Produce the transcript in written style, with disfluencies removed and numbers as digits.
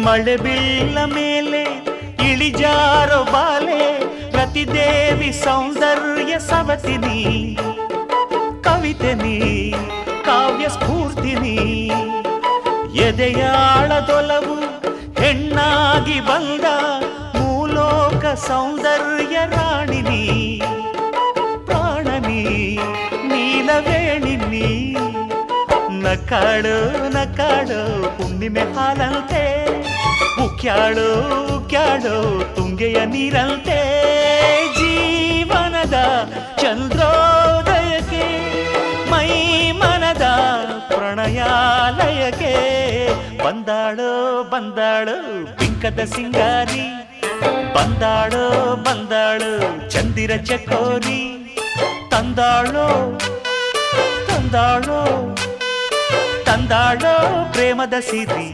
ಮಳೆ ಬೀಳ ಮೇಲೆ ಇಳಿಜಾರೋ ಬಾಲೆ ಪ್ರತಿದೇವಿ ಸೌಂದರ್ಯ ಸವತಿನಿ ಕವಿತೆನಿ ಕಾವ್ಯ ಸ್ಫೂರ್ತಿನಿ ಎದೆಯಾಳದೊಲವು ಹೆಣ್ಣಾಗಿ ಬಂದ ಮೂಲೋಕ ಸೌಂದರ್ಯ ರಾಣಿನಿ ಪ್ರಾಣನಿ ನೀಲವೇಣಿನಿ ನಕಾಡು ನಕಾಡು ಹುಣ್ಣಿಮೆ ಹಾಲಂತೆ ಉಕ್ಯಾಳು ಉಕ್ಯಾಳು ತುಂಗೆಯ ನೀರಂತೆ ಜೀವನದ ಚಂದ್ರೋದಯಕ್ಕೆ ಮೈ ಮನದ ಪ್ರಣಯಾಲಯಕ್ಕೆ ಬಂದಾಳು ಬಂದಾಳು ಬಿಂಕದ ಸಿಂಗಾರಿ ಬಂದಾಳು ಬಂದಾಳು ಚಂದಿರ ಚಕೋರಿ ತಂದಾಳೋ ತಂದಾಳೋ ತಂದಾಳೋ ಪ್ರೇಮದ ಸಿರಿ